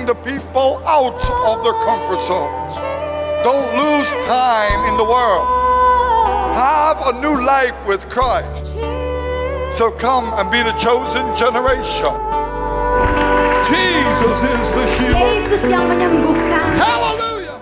the people out of their comfort zones. Don't lose time in the world. Have a new life with Christ. So come and be the chosen generation. Jesus is the healer. Yesus yang menyembuhkan. Hallelujah.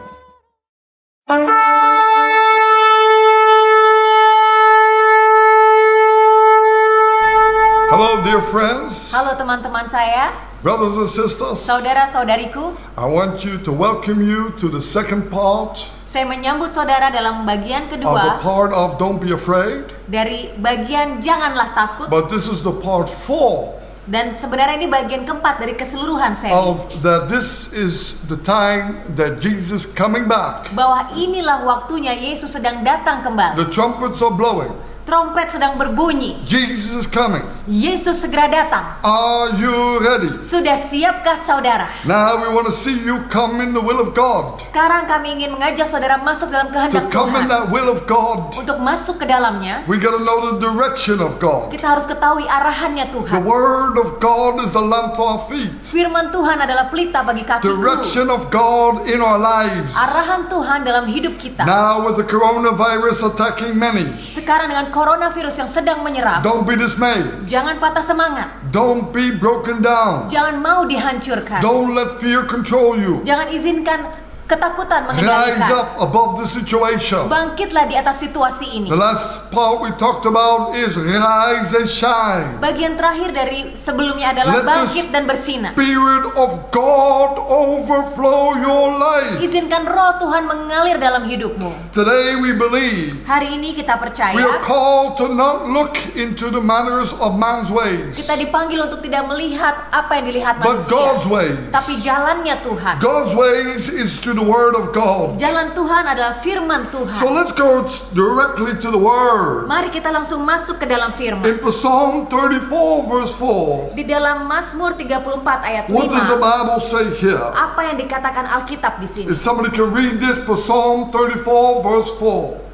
Hello, dear friends, Halo teman-teman saya, brothers and sisters. saudara-saudariku. I want you to welcome you to the second part Saya menyambut saudara dalam bagian of the kedua part of Don't Be Afraid. dari bagian Janganlah Takut. But this is the part 4 Dan sebenarnya ini bagian keempat dari keseluruhan seri. of that this is the time that Jesus coming back. Bahwa inilah waktunya Yesus sedang datang kembali. The trumpets are blowing. Trompet sedang berbunyi. Jesus is coming. Yesus segera datang. Are you ready? Sudah siapkah saudara? Now we want to see you come in the will of God. Sekarang kami ingin mengajak saudara masuk dalam To kehendak come in Tuhan. that will of God, Untuk masuk ke dalamnya, we got to know the direction of God. kita harus ketahui arahannya The Tuhan. word of God is the lamp for our feet. Firman Tuhan adalah pelita bagi kakiku. Direction of God in our lives. Arahan Tuhan dalam hidup kita. Now with the coronavirus attacking many, Sekarang dengan coronavirus yang sedang menyerang, don't be dismayed. jangan patah semangat. Don't be broken down. Jangan mau dihancurkan. Don't let fear control you. Jangan izinkan ketakutan Rise mengendalikan. up above the situation. Bangkitlah di atas situasi ini. The last part we talked about is rise and shine. Bagian terakhir dari sebelumnya adalah Let the bangkit dan bersinar. Spirit of God overflow your life. Izinkan roh Tuhan mengalir dalam hidupmu. Today we believe Hari ini kita we are percaya, called to not look into the manners of man's ways, kita dipanggil untuk tidak melihat apa yang dilihat but manusia, God's ways. tapi jalannya Tuhan. God's ways is to the word of God. Jalan Tuhan adalah firman So Tuhan. let's go directly to the word. Mari kita langsung masuk ke dalam firman. In Psalm 34 verse 4, Di dalam Mazmur 34 ayat what does the 5, Bible say here? apa yang dikatakan Alkitab di sini? If somebody can read this, Psalm 34 verse 4.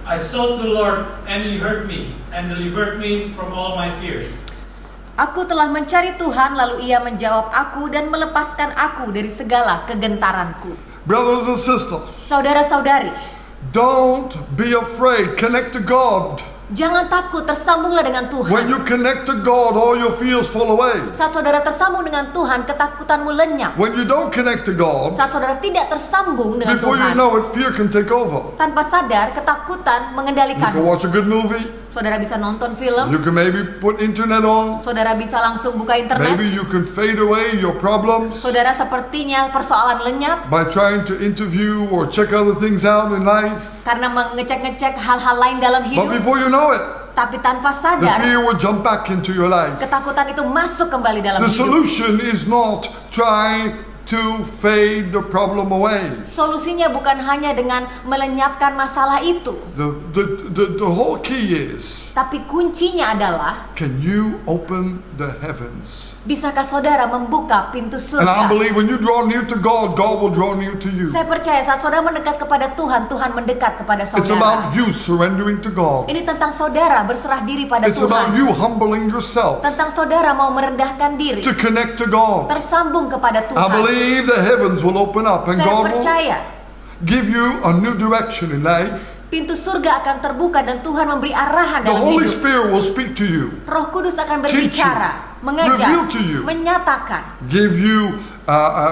I sought the Lord, and He heard me, and delivered me from all my fears. Aku telah mencari Tuhan, lalu Ia menjawab aku dan melepaskan aku dari segala kegentaranku. Brothers and sisters, Saudara-saudari, don't be afraid. Connect to God. jangan takut, tersambunglah dengan When you Tuhan. connect to God, all your fears fall away. Saat saudara tersambung dengan Tuhan, ketakutanmu lenyap. When you don't connect to God, Saat saudara tidak tersambung dengan before you Tuhan, know it, fear can take over. tanpa sadar ketakutan You can mengendalikanmu. watch a good movie. Saudara bisa nonton film, You can maybe put internet on. saudara bisa langsung buka internet. Maybe you can fade away your problems Saudara sepertinya persoalan lenyap by trying to interview or check other things out in life. karena mengecek-ngecek hal-hal lain dalam But hidup. before you know it, Tapi tanpa the sadar, fear will jump back into your life. ketakutan itu masuk kembali dalam The hidup. solution is not trying to fade the problem away. Solusinya bukan hanya dengan melenyapkan masalah itu, The whole key is, tapi kuncinya adalah, can you open the heavens? bisakah saudara membuka pintu And I surga? believe when you draw near to God, God will draw near to you. Saya percaya saat saudara mendekat kepada Tuhan, Tuhan mendekat kepada It's saudara. about you surrendering to God. Ini tentang saudara berserah diri pada It's about Tuhan. you humbling yourself Tentang saudara mau merendahkan diri, to connect to God. tersambung kepada I Tuhan. believe the heavens will open up and Saya God will percaya give you a new direction in life. pintu surga akan terbuka dan Tuhan memberi arahan The dalam Holy hidup. Spirit will speak to you, Roh Kudus akan Teach you, berbicara, reveal mengajar, to you. menyatakan, give you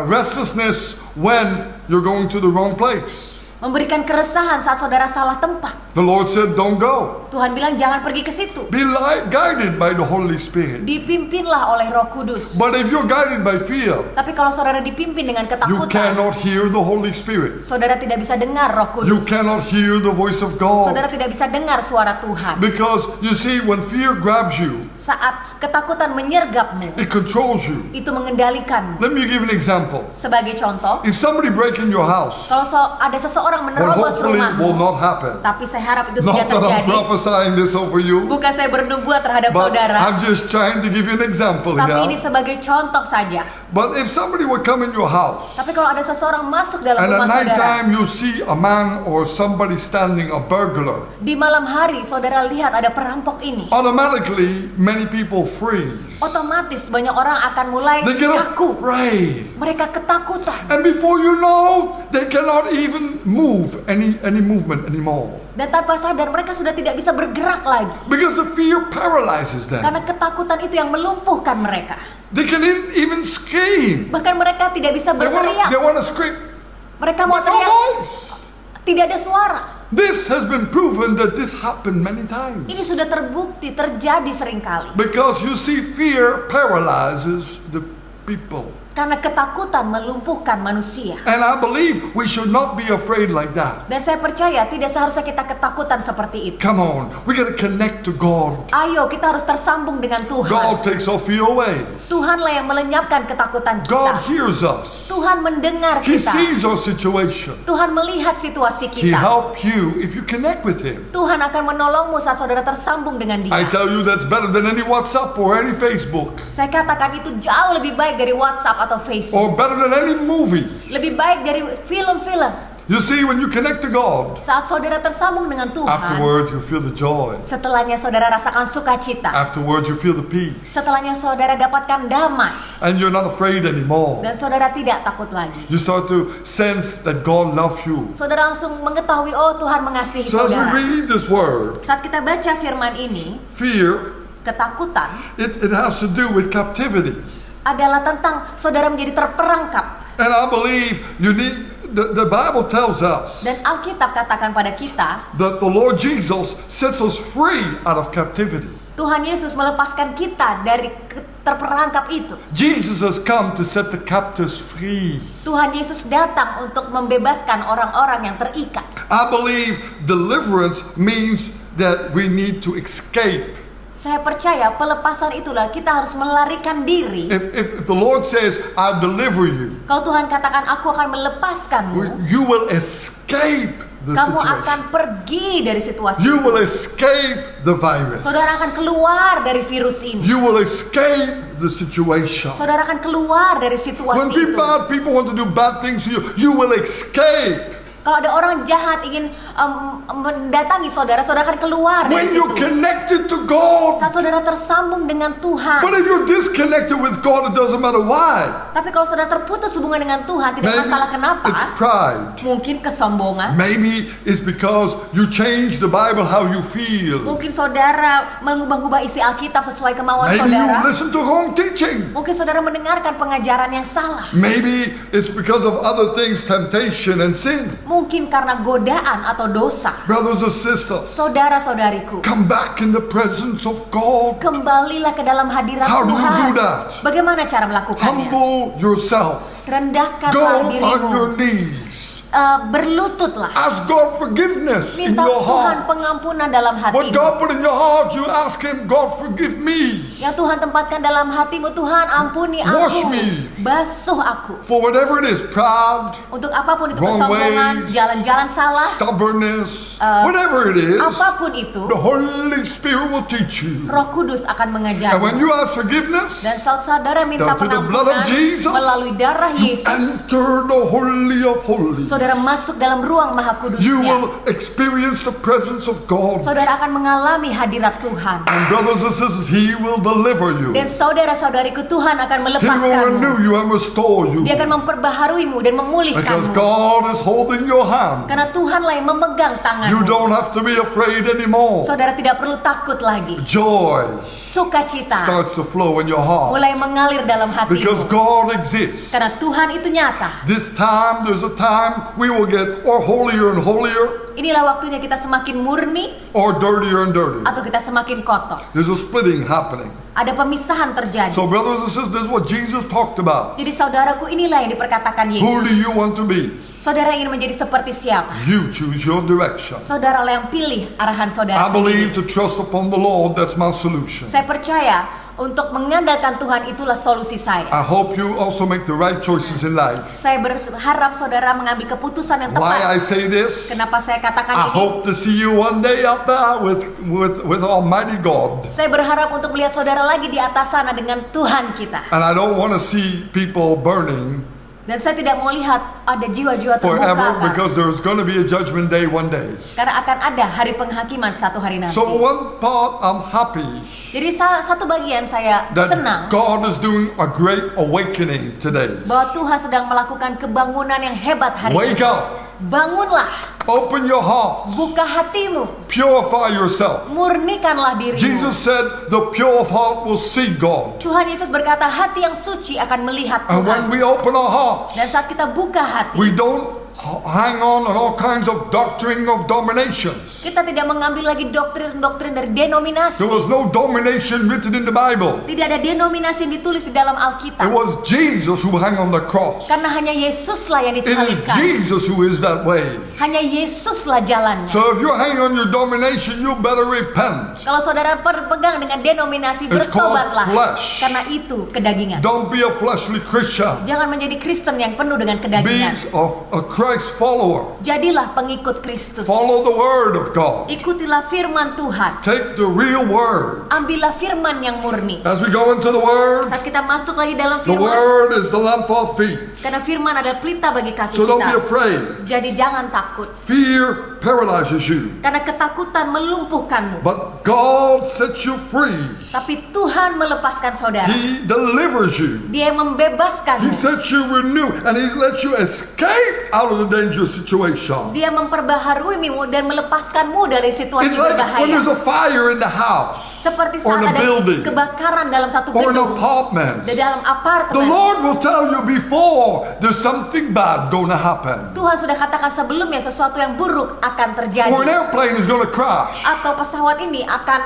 restlessness when you're going to the wrong place. memberikan keresahan saat saudara salah tempat. The Lord said, don't go. Tuhan bilang jangan pergi ke situ. Be guided by the Holy Spirit. Dipimpinlah oleh Roh Kudus. But if you're guided by fear, Tapi kalau saudara dipimpin dengan you ketakutan, cannot hear the Holy Spirit. saudara tidak bisa dengar Roh You Kudus. cannot hear the voice of God. Saudara tidak bisa dengar suara Tuhan. Because you see, when fear grabs you, Saat ketakutan menyergapmu, it controls you. itu mengendalikanmu. Let me give an example. Sebagai contoh, If somebody break in your house, kalau ada seseorang but menerobos hopefully will rumahmu, not happen. tapi saya harap itu Not tidak that I'm terjadi. prophesying this over you, Bukan saya bernubuat terhadap but saudara, I'm just trying to give you an example tapi ini here. sebagai contoh saja. But if somebody would come in your house, Tapi kalau ada seseorang masuk dalam and at rumah saudara, nighttime you see a man or somebody standing, a burglar, di malam hari saudara lihat ada perampok ini, automatically many people freeze. otomatis banyak orang akan mulai They get kaku. afraid. Mereka ketakutan. And before you know, they cannot even move any movement anymore. Dan tanpa sadar mereka sudah tidak bisa bergerak lagi. Because the fear paralyzes them. Karena ketakutan itu yang melumpuhkan mereka. They can even scream. Bahkan mereka tidak bisa They berteriak. want to scream, Mereka mau but no teriak, voice. tidak ada suara. This has been proven that this happened many times. Ini sudah terbukti terjadi seringkali. Because you see, fear paralyzes the people. Karena ketakutan melumpuhkan manusia. And I believe we should not be afraid like that. Dan saya percaya tidak seharusnya kita ketakutan seperti itu. Come on, we got to connect to God. Ayo kita harus tersambung dengan Tuhan. God takes our fear away. Tuhanlah yang melenyapkan ketakutan God kita. hears us. Tuhan mendengar He kita. sees our situation. Tuhan melihat situasi He kita. helps you if you connect with Him. Tuhan akan menolongmu saat saudara tersambung dengan I Dia. tell you, that's better than any WhatsApp or any Facebook, Saya katakan itu jauh lebih baik dari WhatsApp atau Facebook. or better than any movie. Lebih baik dari film-film. You see, when you connect to God, Saat saudara tersambung dengan Tuhan, afterwards you feel the joy. setelahnya saudara rasakan sukacita. Afterwards you feel the peace. Setelahnya saudara dapatkan damai. And you're not afraid anymore. Dan saudara tidak takut lagi. You start to sense that God loves you. Saudara langsung mengetahui, oh Tuhan mengasihi So as we saudara. read this word, Saat kita baca firman ini, fear, ketakutan it has to do with captivity. adalah tentang saudara menjadi terperangkap. And I believe you need, the Bible tells us Dan Alkitab katakan pada kita, that the Lord Jesus sets us free out of captivity. Tuhan Yesus melepaskan kita dari terperangkap itu. Jesus has come to set the captives free. Tuhan Yesus datang untuk membebaskan orang-orang yang terikat. I believe deliverance means that we need to escape. Saya percaya pelepasan itulah kita harus melarikan diri. If the Lord says, I'll deliver you, Kalau Tuhan katakan aku akan melepaskanmu, you will escape the kamu akan situation. pergi dari situasi You itu. will escape the virus. Saudara akan keluar dari virus ini. You will escape the situation. Saudara akan keluar dari When situasi itu. people want to do bad things to you, you will escape. Kalau ada orang jahat ingin mendatangi saudara, saudara akan keluar dari When situ. you're connected to God. Saat saudara tersambung dengan Tuhan. But if you're disconnected with God, it doesn't matter why. Tapi kalau saudara terputus hubungan dengan Tuhan, tidak masalah kenapa. it's pride. Mungkin kesombongan. Maybe it's because you change the Bible how you feel. Mungkin saudara mengubah-ubah isi Alkitab sesuai kemauan Maybe you saudara. listen to wrong teaching. Mungkin saudara mendengarkan pengajaran yang salah. Maybe it's because of other things, temptation and sin. Mungkin karena godaan atau dosa. Brothers and sisters, Saudara-saudariku, come back in the presence of God. kembalilah ke dalam hadirat How do you Tuhan. do that? Bagaimana cara melakukannya? Humble yourself. Rendahkanlah Go on dirimu. your knees. Berlututlah. Ask God forgiveness in Minta your Tuhan heart. pengampunan dalam What hatimu. God put in your heart, you ask Him, God forgive me Yang Tuhan tempatkan dalam hatimu, Tuhan ampuni Wash aku. me. Basuh aku. for whatever it is, pride, Untuk apapun itu, Wrong kesombongan, ways. jalan-jalan salah, stubbornness, whatever it is, apapun itu, the Holy Spirit will teach you. Roh Kudus akan And when mengajarmu. you ask forgiveness, Dan saudara minta down to the blood of pengampunan Jesus, melalui darah you Yesus. enter the Holy of Holies. Saudara masuk dalam ruang maha You kudusnya. will experience the presence of God. Saudara akan mengalami hadirat Tuhan. And brothers and sisters, He will deliver you. Dan saudara-saudariku, Tuhan akan He will melepaskanmu. renew you and restore you. Dia akan memperbaharuimu dan Because memulihkanmu. God is holding your hand. Karena Tuhanlah yang memegang You tanganmu. don't have to be afraid anymore. Saudara tidak perlu takut lagi. Joy Sukacita starts to flow in your heart. mulai mengalir dalam Because hatimu. God exists. Karena Tuhan itu nyata. This time, there's a time we will get or holier and holier Inilah waktunya kita semakin murni or dirtier and dirtier. atau kita semakin kotor. There's a splitting happening. Ada pemisahan terjadi. So brothers and sisters, this is what Jesus talked about. Jadi saudaraku, inilah yang diperkatakan Who do you Yesus. want to be? Saudara ingin menjadi seperti siapa? You choose your direction. Saudara yang pilih arahan I saudara believe sendiri. to trust upon the Lord, that's my solution. Saya percaya untuk mengandalkan Tuhan itulah solusi saya. I hope you also make the right choices in life. Saya berharap saudara mengambil keputusan yang Why I tepat. say this? Kenapa saya I katakan ini? hope to see you one day up there with Almighty God. Saya berharap untuk melihat saudara lagi di atas sana dengan Tuhan kita. And I don't want to see people burning Dan saya tidak mau lihat ada jiwa-jiwa forever terbuka, because there's going to be a judgment day one day. karena akan ada hari penghakiman satu hari nanti. So one part I'm happy Jadi satu bagian saya that senang God is doing a great awakening today. bahwa Tuhan sedang melakukan kebangunan yang hebat hari Wake ini. up, Bangunlah, open your heart, buka hatimu, purify yourself. murnikanlah dirimu. Jesus said the pure of heart will see God. Tuhan Yesus berkata hati yang suci akan melihat And when Tuhan. we open our hearts, Dan saat kita buka hati, we don't hang on all kinds of doctrine of dominations. kita tidak mengambil lagi doktrin-doktrin dari denominasi. There was no domination written in the Bible. Tidak ada denominasi yang ditulis di dalam It Alkitab. was Jesus who hung on the cross. Karena hanya Yesuslah yang It is disalibkan. Jesus who is that way. Hanya Yesuslah jalannya. So if you're hanging on your domination, you better repent. Kalau saudara berpegang dengan denominasi, It's called bertobatlah. flesh. Karena itu kedagingan. Don't be a fleshly Christian. Jangan menjadi Kristen yang penuh dengan Be kedagingan. a Christ follower. Jadilah pengikut Kristus. Follow the word of God. Ikutilah firman Tuhan. Take the real word. Ambillah firman yang murni. As we go into the word, Saat kita masuk lagi dalam the firman, word is the lamp for our feet. karena firman adalah pelita bagi kaki So don't be kita. afraid. Jadi jangan takut. Fear paralyzes you. Karena ketakutan melumpuhkanmu. But God sets you free. Tapi Tuhan melepaskan saudara. He delivers you. Dia yang membebaskanmu. He sets you renew. And He lets you escape out of the dangerous situation. Dia memperbaharuimu dan melepaskanmu dari situasi It's like when berbahaya. there's a fire in the house Seperti or saat in a ada building kebakaran dalam satu or in an gedung, apartment. di dalam The apartemen. Lord will tell you before there's something bad going to happen. Tuhan sudah katakan sebelumnya sesuatu yang buruk akan terjadi. Or an airplane is going to crash. Atau pesawat ini akan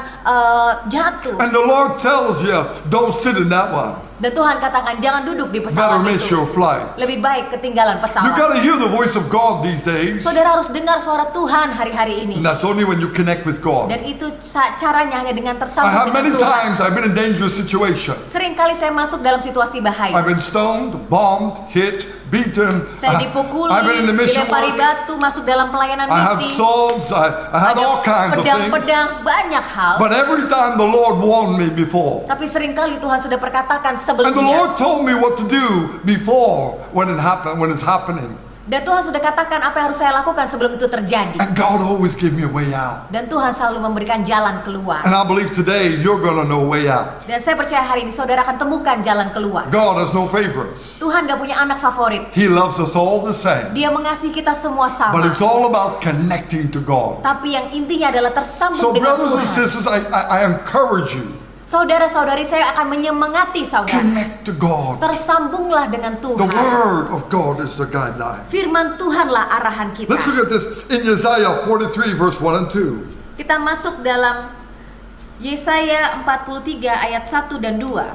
jatuh. And the Lord tells you, don't sit in that one. Dan Tuhan katakan jangan duduk di Better pesawat miss itu. your flight. Lebih baik ketinggalan You pesawat. got to hear the voice of God these days. Saudara harus dengar suara Tuhan hari-hari ini. And that's only when you connect with God. Dan itu caranya hanya dengan I tersambung have many dengan Tuhan. times I've been in dangerous situations. Seringkali saya masuk dalam situasi bahaya. I've been stoned, bombed, hit, beaten. Saya dipukuli, I've been in the mission dilempari work. batu, masuk dalam pelayanan I have misi. swords. I had all kinds of things. Pedang-pedang, banyak hal. But every time the Lord warned me before. Tapi seringkali Tuhan sudah perkatakan And the sebelumnya. Lord told me what to do before when it's happening. Dan Tuhan sudah katakan apa yang harus saya lakukan sebelum itu terjadi. And God always gave me a way out. Dan Tuhan selalu memberikan jalan keluar. And I believe today you're going to know a way out. Dan saya percaya hari ini saudara akan temukan jalan keluar. God has no favorites. Tuhan gak punya anak favorit. He loves us all the same. Dia mengasihi kita semua sama. But it's all about connecting to God. Tapi yang intinya adalah tersambung So dengan brothers and Tuhan. sisters, I encourage you. Saudara-saudari saya akan menyemangati saudara. Connect to God. Tersambunglah dengan The Tuhan. word of God is the guideline. Firman Tuhanlah arahan kita. Let's look at this in Isaiah 43 verse 1 and 2. Kita masuk dalam Yesaya 43 ayat 1 dan 2.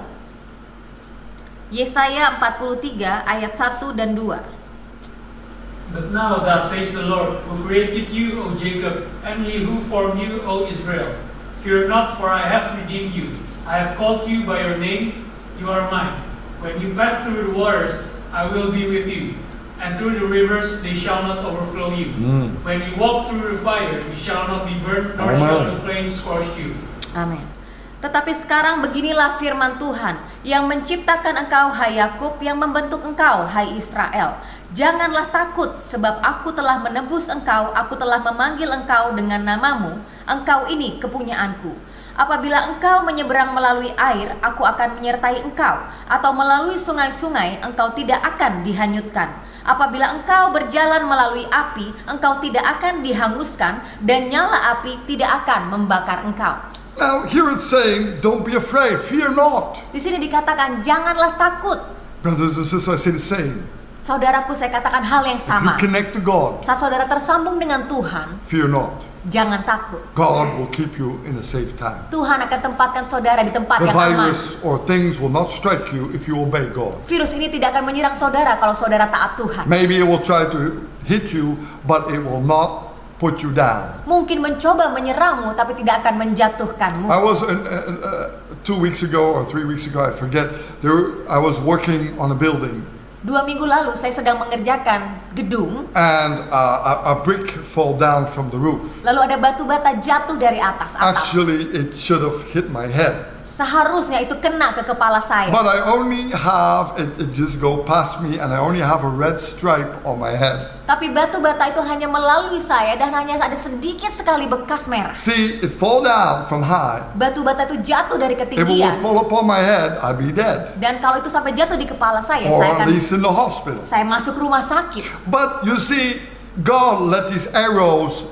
Yesaya 43 ayat 1 dan 2. But now thus says the Lord, who created you, O Jacob, and he who formed you, O Israel. Fear not, for I have redeemed you. I have called you by your name, you are mine. When you pass through the waters, I will be with you. And through the rivers, they shall not overflow you. When you walk through the fire, you shall not be burnt, nor shall the flames scorch you. Amin. Tetapi sekarang beginilah firman Tuhan yang menciptakan engkau, hai Yakub, yang membentuk engkau, hai Israel. Janganlah takut, sebab aku telah menebus engkau, aku telah memanggil engkau dengan namamu, engkau ini kepunyaanku. Apabila engkau menyeberang melalui air, aku akan menyertai engkau, atau melalui sungai-sungai, engkau tidak akan dihanyutkan. Apabila engkau berjalan melalui api, engkau tidak akan dihanguskan, dan nyala api tidak akan membakar engkau. Now here it's saying, don't be afraid, fear not. Di sini dikatakan janganlah takut. Brothers and sisters, I say the same. Saudaraku, saya katakan hal yang If sama. you connect to God, Saat saudara tersambung dengan Tuhan, fear not. jangan takut. God will keep you in a safe time. Tuhan akan tempatkan saudara di tempat The yang aman. virus or things will not strike you if you obey God. Virus ini tidak akan menyerang saudara kalau saudara taat Tuhan. Maybe it will try to hit you, but it will not put you down. Mungkin mencoba menyerangmu tapi tidak akan menjatuhkanmu. I was 2 weeks ago or 3 weeks ago, I forget. I was working on a building, 2 minggu lalu saya sedang mengerjakan gedung, and a brick fall down from the roof. lalu ada batu bata jatuh dari atas atap. Actually, it should have hit my head, Seharusnya itu kena ke kepala saya. but I only have it just go past me, and I only have a red stripe on my head. Tapi batu bata itu hanya melalui saya dan hanya ada sedikit sekali bekas merah. See, it fall down from high. Batu bata itu jatuh dari If it ketinggian. would fall upon my head, I'd be dead, Dan kalau itu sampai jatuh di kepala saya or at akan least in the hospital. saya masuk rumah sakit. But you see, God let these arrows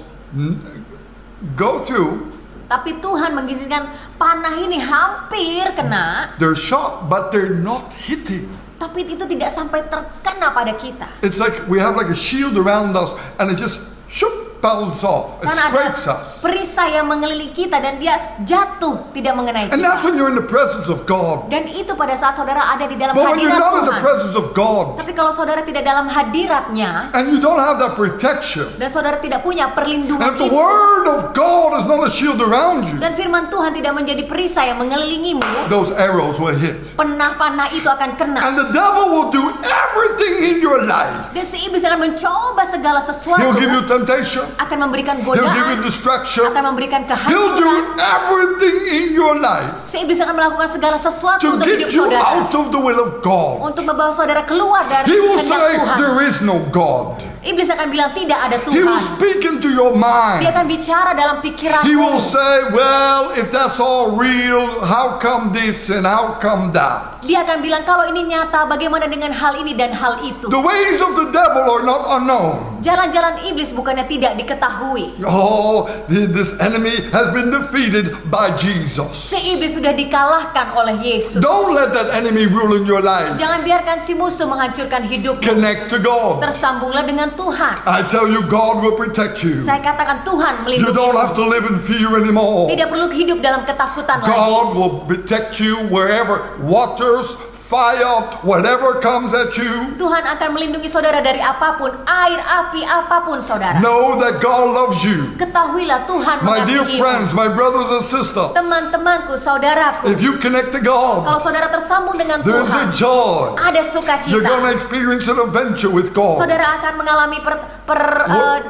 go through. Tapi Tuhan mengizinkan panah ini hampir kena, They're shot, but they're not hitting. tapi itu tidak sampai terkena pada kita. It's like we have like a shield around us, and it just shoop, bounces off. It Karena ada scrapes us. perisai yang mengelilingi kita dan dia jatuh tidak mengenai And that's kita. when you're in the presence of God. Dan itu pada saat saudara ada di dalam But when you're hadirat not in the Tuhan. presence of God, Tapi kalau saudara tidak dalam hadiratnya and you don't have that protection, dan saudara tidak punya perlindungan and if the itu, word of God is not a shield around you, dan firman Tuhan tidak menjadi perisai yang mengelilingimu, those arrows will hit. panah-panah itu akan kena. And the devil will do everything in your life. Dan si iblis akan mencoba segala sesuatu, He'll give you temptation. akan memberikan He'll give you godaan, distraction. akan memberikan He'll do kehancuran. everything in your life Si iblis akan melakukan segala sesuatu to untuk hidup get you saudara, out of the will of God. untuk membawa saudara keluar dari He will kehendak say Tuhan. there is no God. Iblis akan bilang tidak ada He will Tuhan. speak into your Dia mind. akan bicara dalam He pikiranmu. will say, well, if that's all real, how come this and how come that? Dia akan bilang kalau ini nyata, bagaimana dengan hal ini dan hal itu. The ways of the devil are not unknown. Jalan-jalan iblis bukannya tidak diketahui. Oh, this enemy has been defeated by Jesus. Si iblis sudah dikalahkan oleh Yesus. Don't let that enemy rule in your life. Jangan biarkan si musuh menghancurkan hidupmu. Connect to God. Tersambunglah dengan Tuhan. I tell you, God will protect you. Saya katakan Tuhan You don't have melindungi. to live in fear anymore. Tidak perlu hidup dalam ketakutan lagi. God will protect you wherever waters, fire, whatever comes at you. Tuhan akan melindungi saudara dari apapun, air, api, apapun saudara. Know that God loves you. Ketahuilah Tuhan My dear mengasihimu. friends, my brothers and sisters, Teman-temanku, saudaraku, if you connect to God, kalau saudara tersambung dengan there is Tuhan, a joy. ada You're going to sukacita. experience an adventure with God. Saudara akan mengalami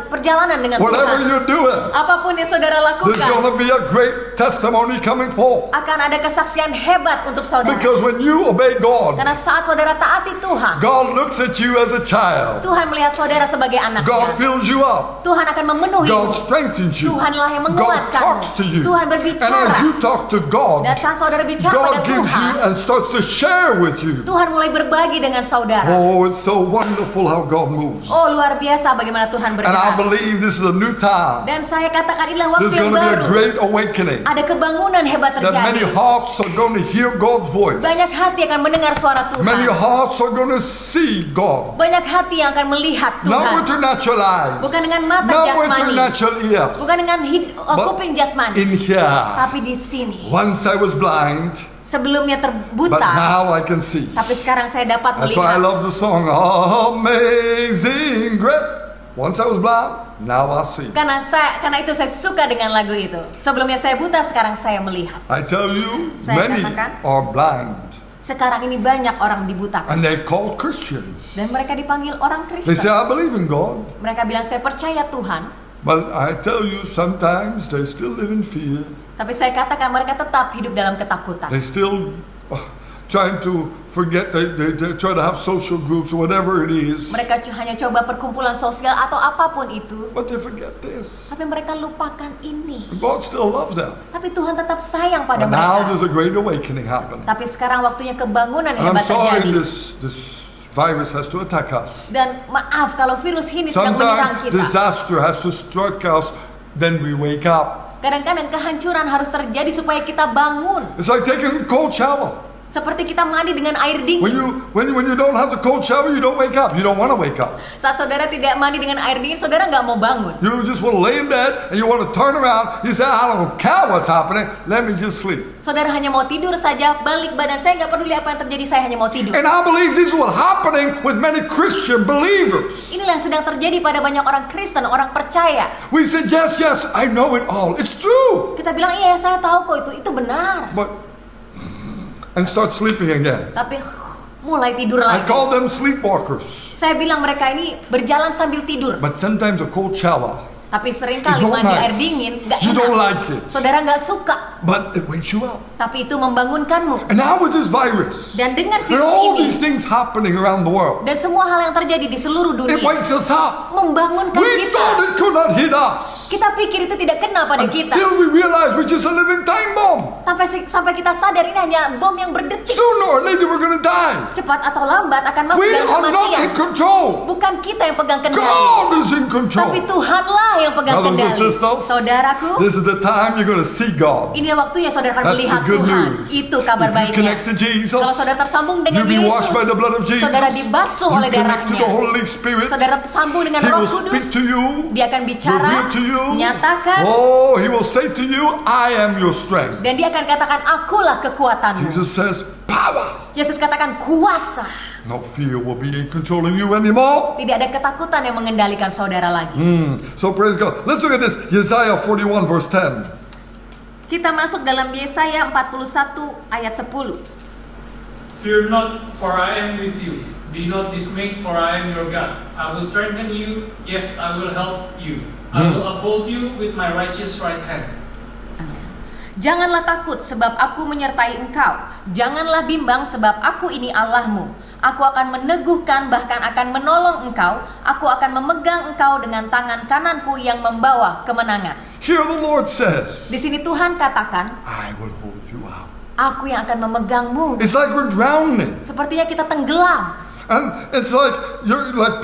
perjalanan dengan Whatever Tuhan. you're doing, Apapun yang saudara there's going lakukan, to be a great testimony coming forth. akan ada kesaksian hebat untuk saudara. Because when you obey God, Karena saat saudara taati Tuhan, God looks at you as a child. Tuhan melihat saudara sebagai God anaknya. fills you up. Tuhan akan memenuhi. God strengthens you. Tuhanlah yang God menguatkanmu. talks to you. Tuhan And berbicara. as you talk to God, Dan saat saudara bicara God pada gives you Tuhan, and starts to share with you. Tuhan mulai berbagi dengan saudara. Oh, it's so wonderful how God moves. Oh, luar biasa bagaimana Tuhan And I bergerak. believe this is a new time. Dan saya katakan inilah waktu There's yang going to be a baru. great awakening. Ada kebangunan hebat That many terjadi. hearts are going to hear God's voice. Banyak hati akan mendengar suara Many Tuhan. hearts are going to see God. Banyak hati yang akan melihat Not Tuhan. with their natural eyes. Bukan dengan mata Not with their jasmani. natural ears. Bukan dengan But kuping jasmani. in here. Tapi di sini. Once I was blind, Sebelumnya but terbuta. now I can see. Tapi sekarang saya dapat That's why I melihat. love the song Amazing Grace. Once I was blind, now I see. Karena itu saya suka dengan lagu itu. Sebelumnya saya buta, sekarang saya melihat. I tell you, Saya many katakan. are blind Sekarang ini banyak orang dibutakan. and they're called Christians. Dan mereka dipanggil orang They say, Kristen. I believe in God. Mereka bilang saya percaya Tuhan. But I tell you, sometimes they still live in fear. Tapi saya katakan mereka tetap hidup dalam ketakutan. They still trying to forget, they try to have social groups or whatever it is. Mereka hanya coba perkumpulan sosial atau apapun itu. But they forget this. Tapi mereka lupakan ini. God still loves them. Tapi Tuhan tetap sayang pada But now mereka. there's a great awakening happening. Tapi sekarang waktunya kebangunan And I'm hebat sorry terjadi. this virus has to attack us. Dan maaf kalau virus ini sedang menyerang Sometimes kita. disaster has to strike us, then we wake up. Kadang-kadang kehancuran harus terjadi supaya kita bangun. It's like taking a cold shower. Seperti kita mandi dengan air When dingin. you don't have the cold shower, you don't wake up. You don't want to wake up. Saat saudara tidak mandi dengan air dingin, saudara nggak mau bangun. You just want to lay in bed and you want to turn around. You say, I don't care what's happening. Let me just sleep. Saudara hanya mau tidur saja, balik badan, saya nggak peduli apa yang terjadi, saya hanya mau tidur. And I believe this is what's happening with many Christian believers. Inilah yang sedang terjadi pada banyak orang Kristen, orang percaya. We said, yes, I know it all. It's true. Kita bilang, iya saya tahu kok itu benar. And start sleeping again. Tapi mulai tidur I lagi. call them sleepwalkers. Saya bilang mereka ini berjalan sambil tidur. But sometimes a cold shower, Tapi it's seringkali not mandi air nice. dingin nggak You don't enak. like it. Saudara nggak suka, But it wakes you up. tapi itu membangunkanmu. And now with this virus, Dan dengan there are virus all ini these things happening around the world. dan semua hal yang terjadi di seluruh It dunia wakes us up. membangunkan We kita. thought it could not hit us. Kita pikir itu tidak kena pada kita. Until we realize we're just a living time bomb. Sampai kita sadar ini hanya bom yang berdetik. Sooner or later we're going to die. Cepat atau lambat akan masuk We dalam are not kematian. in control. Bukan kita yang pegang kendali, God is in control. tapi Tuhanlah yang pegang Brothers and kendali. sisters, Saudaraku, this is the time you're going to see God. ini waktunya saudara akan That's melihat the good Tuhan. news. Itu kabar If you baiknya. connect to Jesus, Kalau saudara tersambung dengan you'll be Yesus, washed by the blood of Jesus. saudara dibasuh You oleh connect to darahnya. the Holy Spirit. Saudara tersambung dengan He Roh will speak Kudus. to you, Dia akan bicara, reveal to you. nyatakan, Oh, He will say to you, I am your strength. dan dia akan katakan, akulah kekuatanmu. Jesus says, power. Yesus katakan kuasa. No fear will be in controlling you anymore. Tidak ada ketakutan yang mengendalikan saudara lagi. So praise God. Let's look at this. Isaiah 41 verse 10. Kita masuk dalam Yesaya 41 ayat 10. Fear not, for I am with you. Be not dismayed, for I am your God. I will strengthen you. Yes, I will help you. I will uphold you with my righteous right hand. Janganlah takut sebab aku menyertai engkau. Janganlah bimbang sebab aku ini Allahmu. Aku akan meneguhkan bahkan akan menolong engkau. Aku akan memegang engkau dengan tangan kananku yang membawa kemenangan. Here the Lord says, Di sini Tuhan katakan, I will hold you up. aku yang akan memegangmu. It's like we're drowning. Sepertinya kita tenggelam. And it's like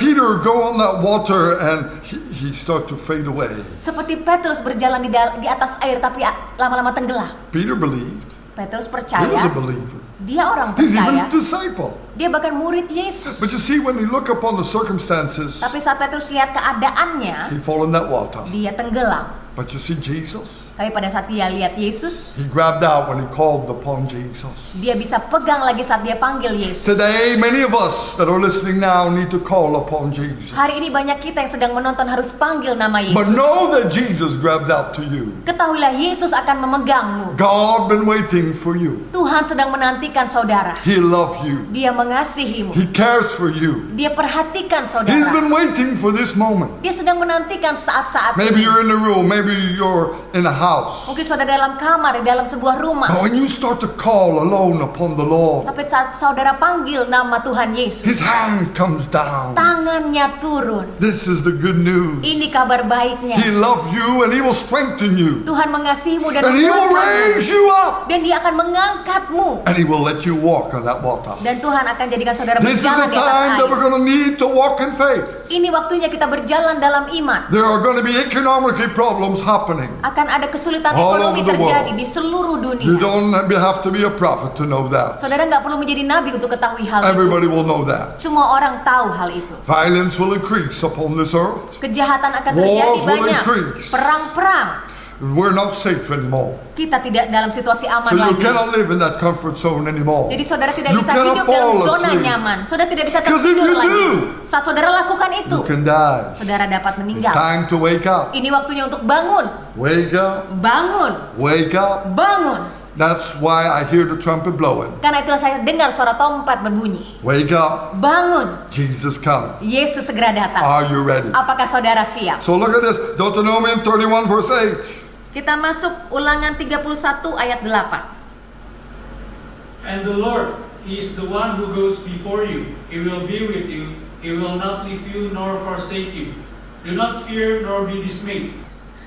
Peter go on that water and he start to fade away. Seperti Petrus berjalan di atas air tapi lama-lama tenggelam. Peter believed. Petrus He percaya, was a believer. dia orang He's even percaya, a disciple. dia bahkan murid Yesus. But you see, when you look upon the circumstances, Tapi saat Petrus lihat keadaannya, he fall in that water. dia tenggelam. But you see Jesus, Tapi pada saat dia lihat Yesus, he grabbed out when he called upon Jesus. dia bisa pegang lagi saat dia panggil Yesus. Today, many of us that are listening now need to call upon Jesus. Hari ini banyak kita yang sedang menonton harus panggil nama But Yesus. know that Jesus grabs out to you. Ketahuilah Yesus akan memegangmu. God been waiting for you. Tuhan sedang menantikan saudara. He loves you. Dia mengasihimu. He cares for you. Dia perhatikan He's saudara. been waiting for this moment. Dia sedang menantikan saat-saat Maybe ini. you're in the room, maybe you're in a house. Mungkin saudara dalam kamar, di dalam sebuah rumah. But when you start to call alone upon the Lord, Tapi saat saudara panggil nama Tuhan His Yesus, hand comes down. tangannya turun. This is the good news. Ini kabar He baiknya. loves you and He will strengthen you. Tuhan mengasihimu dan And He will menguatkanmu. raise you up. Dan dia akan mengangkatmu. And He will let you walk on that water. Dan Tuhan akan jadikan saudara This is berjalan the di atas time that we're air. going to need to walk in faith. Ini waktunya kita berjalan dalam iman. There are going to be economic problems happening. Akan ada kesulitan All ekonomi over the terjadi world. di seluruh You dunia. don't have to be a prophet to know that. Saudara nggak perlu menjadi nabi untuk ketahui hal itu. Everybody will know that. Semua orang tahu hal itu. Violence will increase upon this earth. Kejahatan akan terjadi Wars will banyak. increase. Perang-perang. We're not safe anymore. Kita tidak dalam situasi aman So you lagi. cannot live in that comfort zone anymore. Jadi saudara tidak You bisa cannot hidup dalam fall zona asleep. nyaman. Saudara tidak bisa 'Cause if tertidur you lagi. do, Saat saudara lakukan itu, You can die. saudara dapat It's meninggal. time to wake up. Ini waktunya untuk bangun. Wake up. Bangun. Wake up. Bangun. That's why I hear the trumpet blowing. Karena itulah saya dengar suara tompet berbunyi. Wake up. Bangun. Jesus coming. Yesus segera datang. Are you ready? Apakah saudara siap? So look at this. Deuteronomy 31 verse 8. Kita masuk Ulangan 31 ayat 8. And the Lord, He is the one who goes before you. He will be with you. He will not leave you nor forsake you. Do not fear nor be dismayed.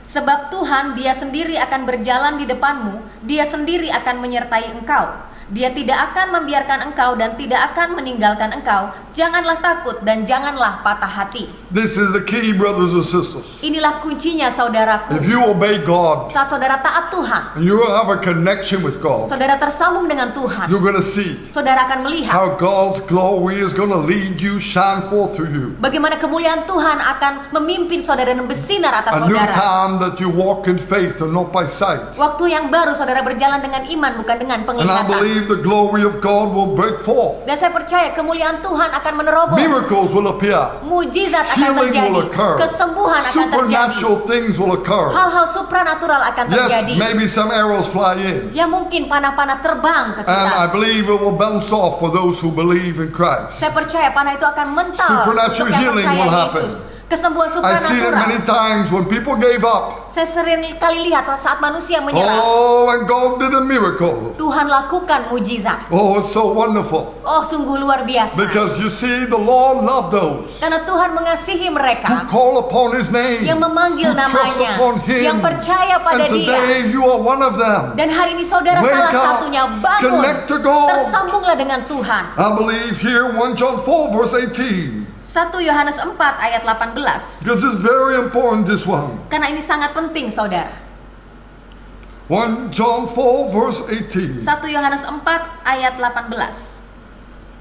Sebab Tuhan dia sendiri akan berjalan di depanmu, dia sendiri akan menyertai engkau. Dia tidak akan membiarkan engkau dan tidak akan meninggalkan engkau. Janganlah takut dan janganlah patah hati. This is the key, brothers and sisters. Inilah kuncinya saudaraku. If you obey God Saat saudara taat Tuhan, and you have a connection with God, saudara tersambung dengan Tuhan, you're going to see saudara akan melihat how God's glory is going to lead you, shine forth through you. bagaimana kemuliaan Tuhan akan memimpin saudara dan bersinar atas A new saudara. time that you walk in faith and not by sight. Waktu yang baru saudara berjalan dengan iman bukan dengan And I penglihatan. believe the glory of God will break forth. Dan saya percaya kemuliaan Tuhan akan menerobos. Miracles will appear. Mujizat akan Healing terjadi. will occur. Kesembuhan akan terjadi. Supernatural things will occur. Hal-hal supranatural akan Yes, terjadi. maybe some arrows fly in. Ya mungkin panah-panah terbang ke And I kita. believe it will bounce off for those who believe in Christ. Saya percaya panah itu akan mental Supernatural untuk yang healing percaya will happen. Yesus. Kesembuhan I've seen it many supranatural. times when people gave up. Saya sering kali lihat saat manusia menyerah, Oh, and God did a miracle. Tuhan lakukan mujizat. Oh, it's so wonderful. Oh, sungguh luar biasa. Because you see, the Lord loved those Karena Tuhan mengasihi who mereka call upon His name, yang memanggil who trust namanya, upon Him. yang percaya pada And today you are one of them. Dan hari ini saudara Wake salah up. satunya, bangun, Connect to God. tersambunglah dengan Tuhan. I believe here 1 John 4 verse 18. 1 Yohanes 4 ayat 18. Because it's very important, this one. Karena ini sangat penting saudara. 1 John 4 verse 18. 1 Yohanes 4 ayat 18.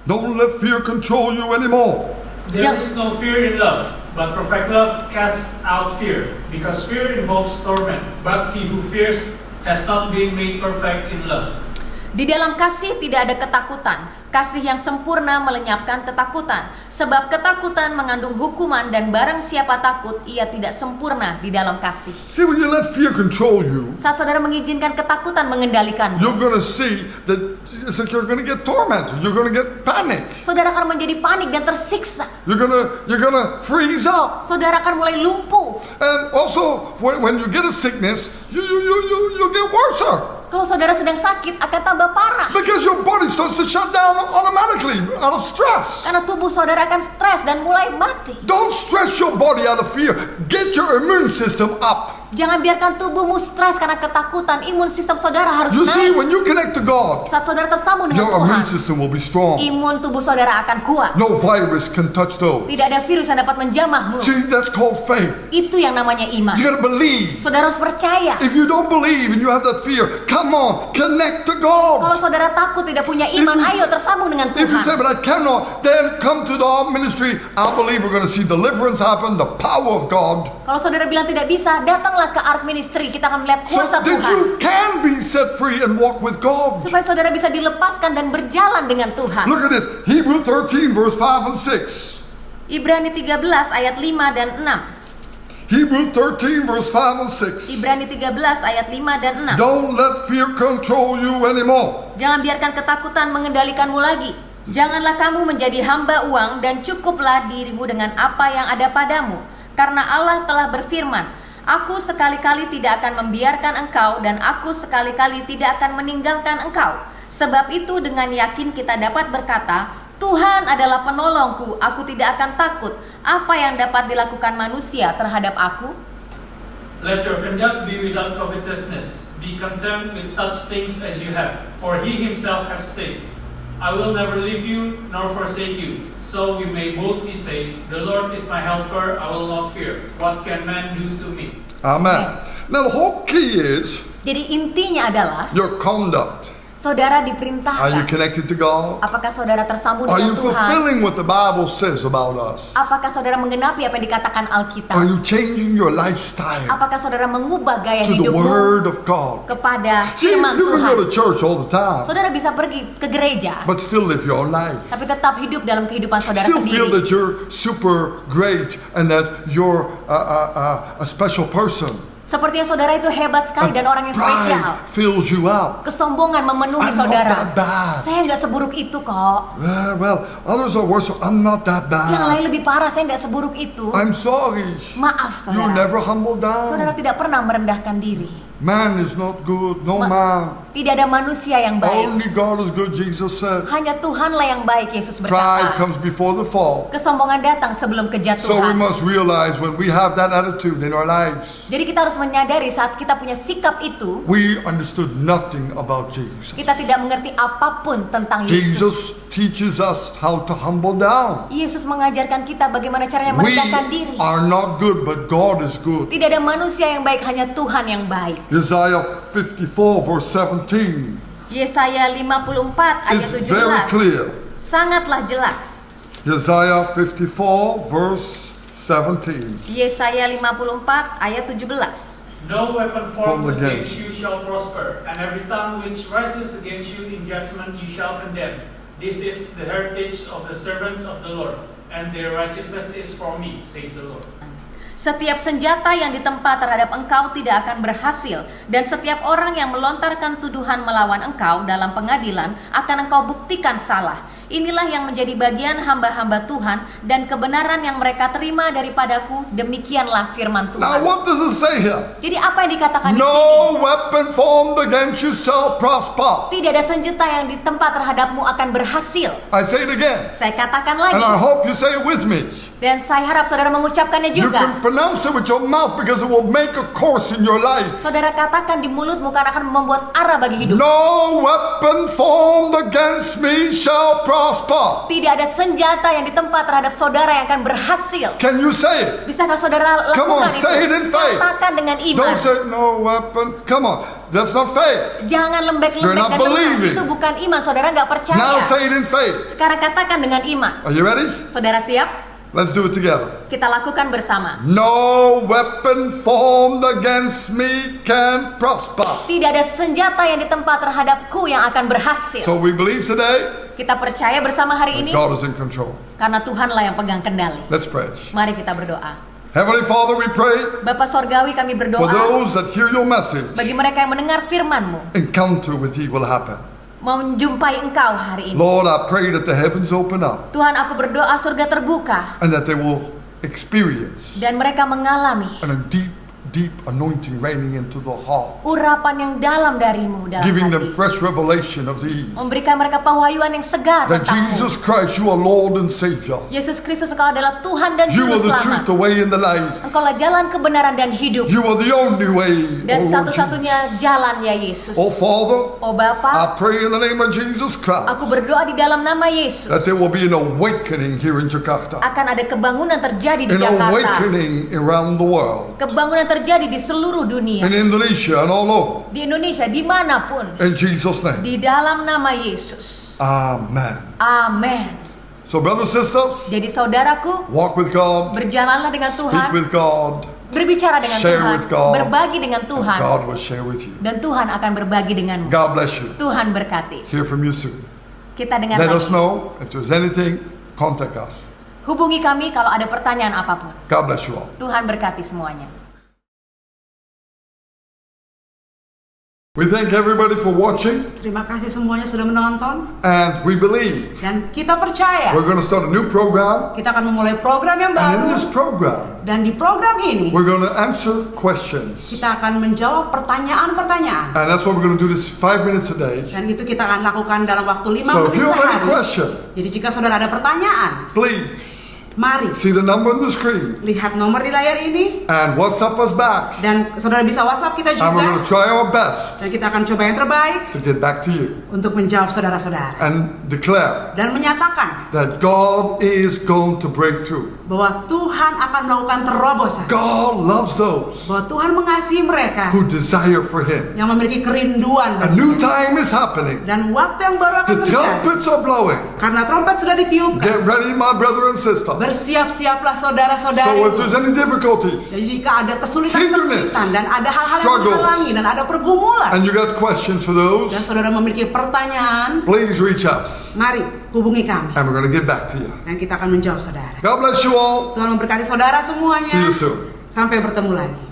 Don't let fear control you anymore. There is no fear in love, but perfect love casts out fear, because fear involves torment. But he who fears has not been made perfect in love. Di dalam kasih tidak ada ketakutan. Kasih yang sempurna melenyapkan ketakutan. Sebab ketakutan mengandung hukuman dan barang siapa takut, ia tidak sempurna di dalam kasih. See, when you let fear control you, Saat saudara mengizinkan ketakutan mengendalikanmu, you're going to see that it's like you're going to get tormented. You're going to get panic. saudara akan menjadi panik dan tersiksa. You're going to freeze up. Saudara akan mulai lumpuh. And also, when you get a sickness, you get worse. Kalau saudara sedang sakit akan tambah parah. Because your body starts to shut down automatically out of stress. Karena tubuh saudara akan stres dan mulai mati. Don't stress your body out of fear. Get your immune system up. Jangan biarkan tubuhmu stres karena ketakutan. Imun sistem saudara harus You see, naik. when you connect to God, Saat saudara tersambung dengan your Tuhan, immune system will be strong. imun tubuh saudara akan kuat. No virus can touch those. Tidak ada virus yang dapat menjamahmu. See, that's called faith. Itu yang namanya iman. You gotta believe. Saudara harus percaya. If you don't believe and you have that fear, come on, connect to God. Kalau saudara takut tidak punya iman, ayo tersambung dengan If you say, Tuhan. but I cannot, then come to the ministry. I believe we're going to see deliverance happen, the power of God. Kalau saudara bilang tidak bisa, datanglah ke art ministry. Kita akan melihat So kuasa that Tuhan. you can be set free and walk with God. Supaya saudara bisa dilepaskan dan berjalan dengan Tuhan. Look at this, Hebrew 13 verse 5 and 6. Ibrani 13 ayat 5 dan 6. Hebrew 13 verse 5 and 6. Ibrani 13 ayat 5 dan 6. Don't let fear control you anymore. Jangan biarkan ketakutan mengendalikanmu lagi. Janganlah kamu menjadi hamba uang dan cukuplah dirimu dengan apa yang ada padamu. Karena Allah telah berfirman, Aku sekali-kali tidak akan membiarkan engkau dan aku sekali-kali tidak akan meninggalkan engkau. Sebab itu dengan yakin kita dapat berkata, Tuhan adalah penolongku, aku tidak akan takut. Apa yang dapat dilakukan manusia terhadap aku? Let your conduct be without covetousness. Be content with such things as you have. For he himself has said, I will never leave you nor forsake you. So we may boldly say, The Lord is my helper, I will not fear. What can man do to me? Amen. Now the whole key is Jadi intinya adalah your conduct. saudara Are you diperintahkan. connected to God? Apakah saudara tersambung Are you dengan Tuhan? fulfilling what the Bible says about us? Apakah saudara menggenapi apa yang dikatakan Alkitab? Are you changing your lifestyle Apakah saudara mengubah gaya to the hidupmu Word of God? kepada See, firman you can Tuhan? go to church all the time, Saudara bisa pergi ke gereja, but still live your own life. tapi tetap hidup dalam kehidupan saudara Still feel sendiri. that you're super great and that you're a special person. Sepertinya saudara itu hebat sekali dan orang yang spesial. Pride fills you out. Kesombongan memenuhi I'm not saudara. that bad. Saya nggak seburuk itu kok. Well, others are worse. I'm not that Yang lain bad. lebih parah, saya nggak seburuk itu. I'm sorry. Maaf You saudara. never humble Saudara down. tidak pernah merendahkan diri. Man is not good. No man. Tidak ada manusia yang baik. Only God is good, Jesus said. Hanya Tuhanlah yang baik, Yesus Pride berkata. comes before the fall. Kesombongan datang sebelum So we kejatuhan. must realize when we have that attitude in our lives, Jadi kita harus menyadari saat kita punya sikap itu, we understood nothing about Jesus. kita tidak mengerti apapun tentang Yesus. Jesus teaches us how to humble down. Yesus mengajarkan kita bagaimana caranya We merendahkan diri. are not good, but God is good. Tidak ada manusia yang baik, hanya Tuhan yang baik. Isaiah 54 verse 17 Yesaya 54 ayat is very 17. clear. Sangatlah jelas. Isaiah 54 verse 17. Yesaya 54 ayat 17. No weapon Formed formed against against you shall prosper, and every tongue which rises against you in judgment you shall condemn. This is the heritage of the servants of the Lord, and their righteousness is for me, says the Lord. Setiap senjata yang ditempa terhadap engkau tidak akan berhasil, dan setiap orang yang melontarkan tuduhan melawan engkau dalam pengadilan akan engkau buktikan salah. Inilah yang menjadi bagian hamba-hamba Tuhan, dan kebenaran yang mereka terima daripadaku, demikianlah firman Now Tuhan. what does it say here? Jadi apa yang dikatakan di sini? No weapon formed against you shall prosper. Tidak ada senjata yang ditempa terhadapmu akan berhasil. I say it again, Saya katakan and I lagi, hope you say it with me. dan saya harap saudara mengucapkannya You juga. can pronounce it with your mouth because it will make a course in your life. Saudara katakan di mulutmu karena akan membuat arah bagi hidup. No weapon formed against me shall prosper. Tidak ada senjata yang ditempa terhadap saudara yang akan berhasil. Can you say it? Bisakah saudara Come on, lakukan say itu? it in faith. Katakan dengan iman. Don't say no weapon. Come on, that's not faith. Jangan You're lembek-lembek not dan lemah. believing. Itu bukan iman. Saudara nggak percaya. Now say it in faith. Sekarang katakan dengan iman. Are you ready? Saudara siap? Let's do it together. Kita lakukan bersama. No weapon formed against me can prosper. Tidak ada senjata yang ditempa terhadapku yang akan berhasil. So we believe today Kita percaya bersama hari that ini God is in control. karena Tuhanlah yang pegang kendali. Let's pray. Mari kita berdoa. Heavenly Father, we pray Bapa Sorgawi, kami for berdoa those that hear your message. bagi mereka yang mendengar firman-Mu, Encounter with you will happen. mau menjumpai Engkau hari ini. Lord, I pray that the heavens open up Tuhan, aku berdoa surga terbuka and that they will experience dan mereka mengalami and a deep anointing raining into the heart, urapan yang dalam dari-Mu dalam giving them hati, fresh revelation of thee. memberikan mereka pewahyuan yang segar That tentang-Mu. Jesus Christ, you are Lord and Savior. Yesus Kristus, Engkau adalah Tuhan dan You Juru are the truth, Selamat. the way, and the life. Engkaulah jalan kebenaran dan hidup, You are the only way. dan Oh, Lord Jesus. satu-satunya jalan ya Yesus. Oh Father, Oh Bapa, I pray in the name of Jesus Christ aku berdoa di dalam nama that Yesus there will be an awakening here in Jakarta, akan ada kebangunan terjadi di an Jakarta, awakening around the world, kebangunan terjadi di seluruh dunia, in Indonesia and all over. di Indonesia, dimanapun, In Jesus' name, di dalam nama Yesus. Amen. Amin. So brothers and sisters, Jadi saudaraku, walk with God, berjalanlah dengan speak Tuhan, with God, berbicara dengan share Tuhan, with God, berbagi dengan and Tuhan, God will share with you. dan Tuhan akan berbagi denganmu. God bless you. Tuhan berkati. Hear from you soon. Kita dengar Let us lagi. know if there's anything, contact us. Hubungi kami kalau ada pertanyaan apapun. God bless you all. Tuhan berkati semuanya. We thank everybody for watching, Terima kasih semuanya sudah menonton, and we believe dan kita percaya we're going to start a new program, kita akan memulai program yang and in baru, this program, dan di program ini we're going to answer questions. kita akan menjawab pertanyaan-pertanyaan, And that's what we're going to do this 5 minutes a day. dan itu kita akan lakukan dalam waktu 5 So if menit you have any sehari. question, Jadi jika saudara ada pertanyaan, please mari see the number on the screen lihat nomor di layar ini, and WhatsApp us back. dan saudara bisa WhatsApp kita And we're going to juga, try our best dan kita akan coba yang terbaik to get back to you untuk menjawab saudara-saudara and declare dan menyatakan that God is going to break through. bahwa Tuhan akan melakukan terobosan, God loves those bahwa Tuhan mengasihi mereka who desire for Him. yang memiliki kerinduan A new time is happening. dan waktu yang baru akan The terjadi. trumpets are blowing. Karena trompet sudah ditiupkan, Get ready, my brother and sister. bersiap-siaplah So saudara-saudari. if there's any difficulties Jadi jika ada kesulitan-kesulitan dan ada hal-hal yang struggles, menghalangi dan ada pergumulan, and you got questions for those, dan saudara memiliki pertanyaan, please reach us mari hubungi kami and we're going to get back to you. dan kita akan menjawab saudara. God bless you all. Tuhan memberkati saudara semuanya. See you soon. Sampai bertemu lagi.